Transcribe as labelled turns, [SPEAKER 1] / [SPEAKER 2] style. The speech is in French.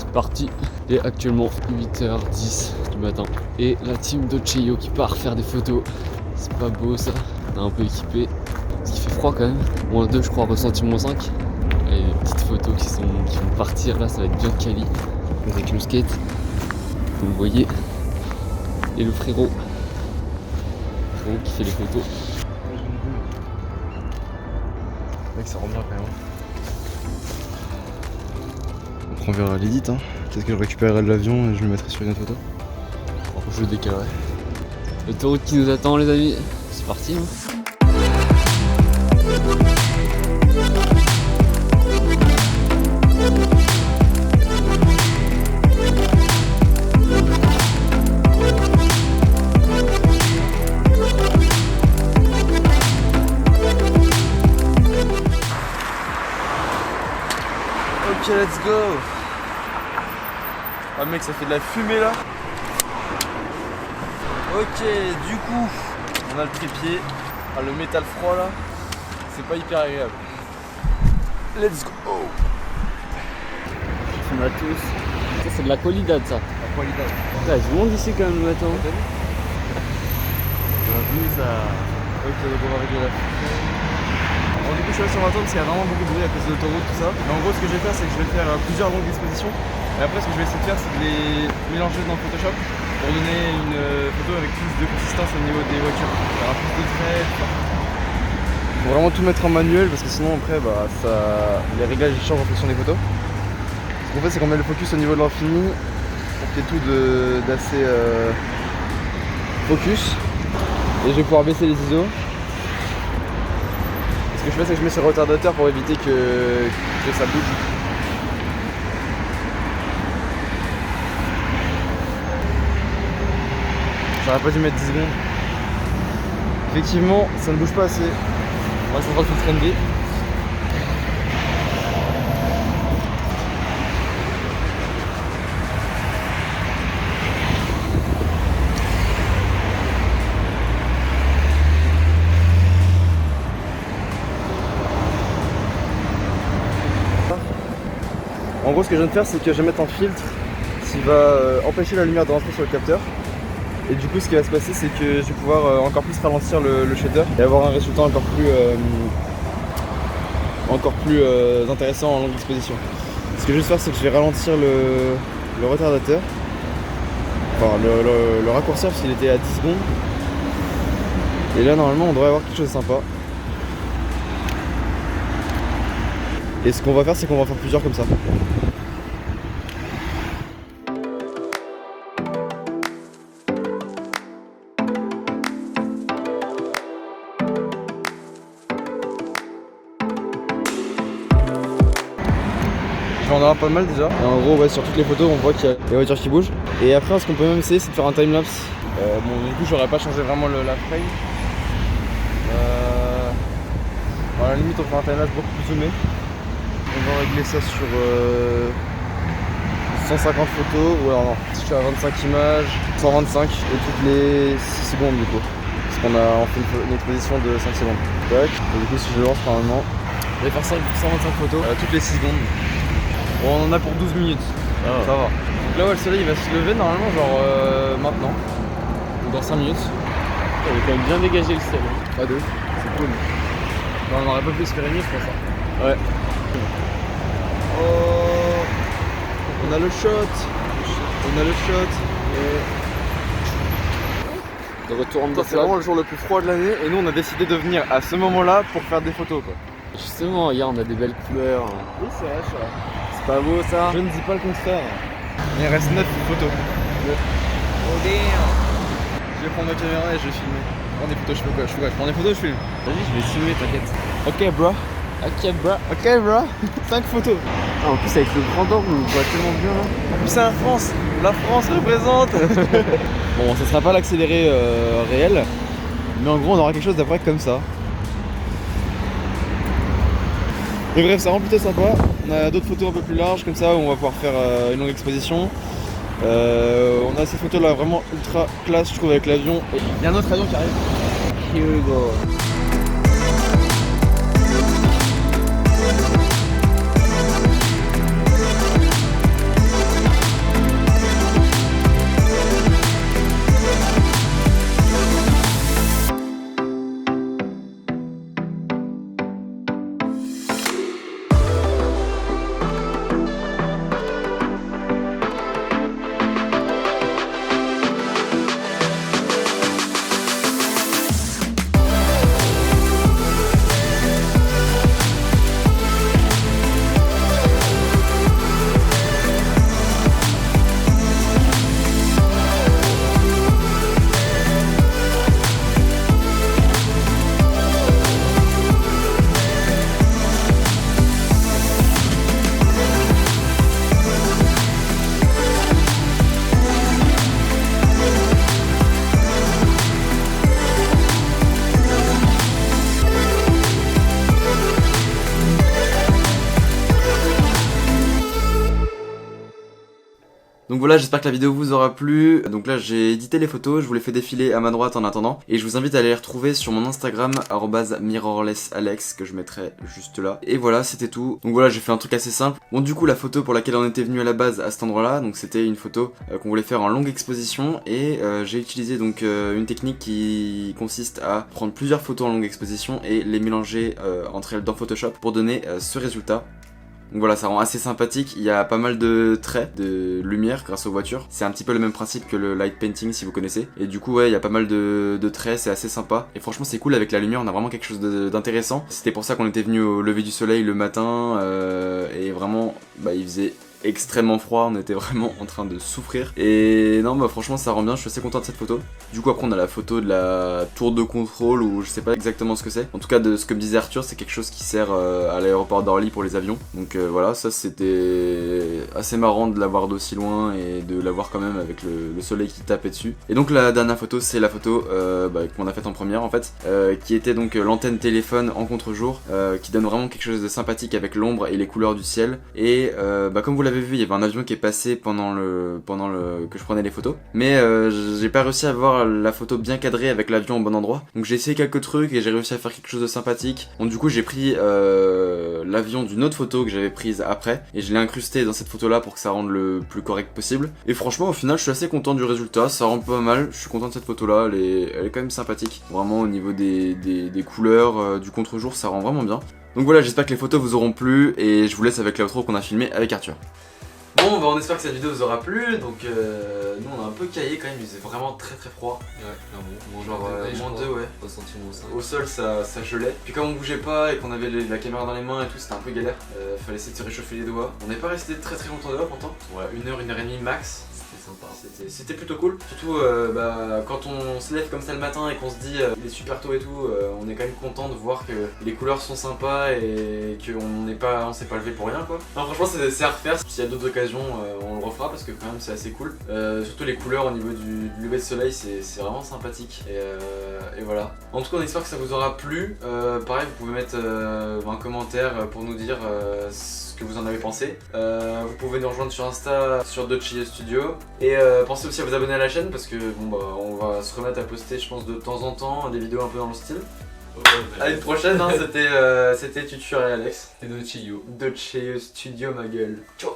[SPEAKER 1] parti. Il est actuellement 8h10 du matin. Et la team de Cheio qui part faire des photos. C'est pas beau ça. On est un peu équipé. Parce qu'il fait froid quand même. -2 je crois, ressenti -5. Et les petites photos qui vont partir là, ça va être bien quali. Avec le skate. Vous le voyez. Et le frérot. Qui fait les photos.
[SPEAKER 2] Mec, ça rend bien quand même. On verra l'édit, hein. Peut-être que je récupérerai de l'avion et je le mettrai sur une autre photo.
[SPEAKER 1] Je le décalerai. L'autoroute qui nous attend les amis. C'est parti hein.
[SPEAKER 2] Ok, let's go. Ah mec, ça fait de la fumée là. Ok, du coup, on a le trépied. Ah, le métal froid là, c'est pas hyper agréable. Let's go.
[SPEAKER 1] On a tous. Ça c'est de la qualidad ça.
[SPEAKER 2] La qualité.
[SPEAKER 1] Là, du monde ici quand même le matin.
[SPEAKER 2] Bienvenue ça. Ok, donc on va régler la fumée. Bon, du coup, je suis là sur ma tente parce qu'il y a vraiment beaucoup de bruit à cause de l'autoroute, tout ça. Mais en gros, ce que je vais faire, c'est que je vais faire plusieurs longues expositions. Et après, ce que je vais essayer de faire, c'est de les mélanger dans Photoshop pour donner une photo avec plus de consistance au niveau des voitures. Il y aura plus de traits, tout ça. Faut vraiment tout mettre en manuel parce que sinon, après, les réglages ils changent en fonction des photos. Ce qu'on fait, c'est qu'on met le focus au niveau de l'infini pour qu'il y ait tout d'assez focus. Et je vais pouvoir baisser les ISO. Ce que je fais, c'est que je mets sur le retardateur pour éviter que ça bouge. J'aurais pas dû mettre 10 secondes. Effectivement, ça ne bouge pas assez. On va s'en faire le train. En gros, ce que je viens de faire, c'est que je vais mettre un filtre qui va empêcher la lumière de rentrer sur le capteur. Et du coup, ce qui va se passer, c'est que je vais pouvoir encore plus ralentir le shader et avoir un résultat encore plus intéressant en longue exposition. Ce que je vais faire, c'est que je vais ralentir le retardateur, enfin le raccourcir parce qu'il était à 10 secondes. Et là, normalement, on devrait avoir quelque chose de sympa. Et ce qu'on va faire, c'est qu'on va faire plusieurs comme ça. Je vais en avoir pas mal déjà. Et en gros, ouais, sur toutes les photos, on voit qu'il y a les voitures qui bougent. Et après, ce qu'on peut même essayer, c'est de faire un timelapse. Bon, du coup, j'aurais pas changé vraiment la frame. Bon, à la limite, on fera un timelapse beaucoup plus zoomé. On va régler ça sur 150 photos, ou alors non, si je suis à 25 images, 125 et toutes les 6 secondes du coup. Parce qu'on a fait une exposition de 5 secondes. Tac. Et du coup, si je lance normalement, je vais faire 125 photos toutes les 6 secondes. Bon, on en a pour 12 minutes. Ah. Ça va. Donc là, ouais, le soleil il va se lever normalement, genre maintenant. Donc dans 5 minutes.
[SPEAKER 1] On a quand même bien dégagé le ciel.
[SPEAKER 2] Pas deux, c'est cool.
[SPEAKER 1] Bon, on aurait pas pu espérer mieux, je pense.
[SPEAKER 2] Ouais. Oh, on a le shot. On a le shot.
[SPEAKER 1] De retour en
[SPEAKER 2] C'est vraiment le jour le plus froid de l'année et nous on a décidé de venir à ce moment-là pour faire des photos quoi.
[SPEAKER 1] Justement, hier on a des belles couleurs.
[SPEAKER 2] Oui c'est vrai,
[SPEAKER 1] C'est pas beau ça?
[SPEAKER 2] Je ne dis pas le contraire. Il reste 9 photos. Oh damn. Je vais prendre ma caméra et je vais filmer. Je prends des photos, je fais quoi? Je prends des photos, je filme.
[SPEAKER 1] Vas-y, je vais filmer, t'inquiète.
[SPEAKER 2] Ok bro.
[SPEAKER 1] Ok, bro.
[SPEAKER 2] Ok bro. 5 photos.
[SPEAKER 1] Ah, en plus, avec le grand angle, on voit tellement bien là.
[SPEAKER 2] En plus, c'est la France. La France représente. Bon, ça sera pas l'accéléré réel. Mais en gros, on aura quelque chose d'après comme ça. Mais bref, ça rend plutôt sympa. On a d'autres photos un peu plus larges comme ça où on va pouvoir faire une longue exposition. On a ces photos là vraiment ultra classe, je trouve, avec l'avion. Et il y a un autre avion qui arrive.
[SPEAKER 1] Here we go.
[SPEAKER 2] Donc voilà, j'espère que la vidéo vous aura plu. Donc là j'ai édité les photos, je vous les fais défiler à ma droite en attendant. Et je vous invite à aller les retrouver sur mon Instagram @mirrorlessalex que je mettrai juste là. Et voilà, c'était tout. Donc voilà, j'ai fait un truc assez simple. Bon du coup la photo pour laquelle on était venu à la base à cet endroit là, donc c'était une photo qu'on voulait faire en longue exposition. Et j'ai utilisé donc une technique qui consiste à prendre plusieurs photos en longue exposition et les mélanger entre elles dans Photoshop pour donner ce résultat. Donc voilà, ça rend assez sympathique, il y a pas mal de traits, de lumière grâce aux voitures. C'est un petit peu le même principe que le light painting si vous connaissez. Et du coup ouais, il y a pas mal de traits, c'est assez sympa. Et franchement c'est cool avec la lumière, on a vraiment quelque chose d'intéressant. C'était pour ça qu'on était venu au lever du soleil le matin et vraiment bah, il faisait extrêmement froid, on était vraiment en train de souffrir. Et non bah franchement ça rend bien, je suis assez content de cette photo. Du coup après on a la photo de la tour de contrôle ou je sais pas exactement ce que c'est. En tout cas de ce que me disait Arthur, c'est quelque chose qui sert à l'aéroport d'Orly pour les avions. Donc voilà, ça c'était assez marrant de la voir d'aussi loin et de la voir quand même avec le soleil qui tapait dessus. Et donc la dernière photo c'est la photo qu'on a faite en première en fait, qui était donc l'antenne téléphone en contre-jour, qui donne vraiment quelque chose de sympathique avec l'ombre et les couleurs du ciel. Et comme vous l'avez vu, il y avait un avion qui est passé pendant que je prenais les photos, mais j'ai pas réussi à avoir la photo bien cadrée avec l'avion au bon endroit. Donc j'ai essayé quelques trucs et j'ai réussi à faire quelque chose de sympathique. Donc du coup j'ai pris l'avion d'une autre photo que j'avais prise après et je l'ai incrusté dans cette photo là pour que ça rende le plus correct possible. Et franchement au final je suis assez content du résultat, ça rend pas mal, je suis content de cette photo là, elle est quand même sympathique. Vraiment au niveau des couleurs, du contre-jour, ça rend vraiment bien. Donc voilà, j'espère que les photos vous auront plu et je vous laisse avec l'outro qu'on a filmé avec Arthur. Bon bah on espère que cette vidéo vous aura plu, donc nous on a un peu caillé quand même, il faisait vraiment très froid.
[SPEAKER 1] Ouais, clairement.
[SPEAKER 2] Genre -2 ouais.
[SPEAKER 1] Ressenti -5.
[SPEAKER 2] Au sol ça gelait. Puis comme on bougeait pas et qu'on avait la caméra dans les mains et tout, c'était un peu galère. Fallait essayer de se réchauffer les doigts. On n'est pas resté très longtemps dehors pourtant. Ouais, 1h et demie max. C'était plutôt cool. Surtout quand on se lève comme ça le matin et qu'on se dit il est super tôt et tout, on est quand même content de voir que les couleurs sont sympas et qu'on s'est pas levé pour rien quoi. Non franchement c'est à refaire, s'il y a d'autres occasions on le refera parce que quand même c'est assez cool. Surtout les couleurs au niveau du lever de soleil c'est vraiment sympathique et voilà. En tout cas on espère que ça vous aura plu. Pareil vous pouvez mettre un commentaire pour nous dire ce que vous en avez pensé. Vous pouvez nous rejoindre sur Insta, sur Dochio Studio. Et pensez aussi à vous abonner à la chaîne parce que bon bah on va se remettre à poster je pense de temps en temps des vidéos un peu dans le style. À une prochaine, hein, c'était Tutur et Alex.
[SPEAKER 1] Et Dochio.
[SPEAKER 2] Dochio Studio ma gueule. Ciao.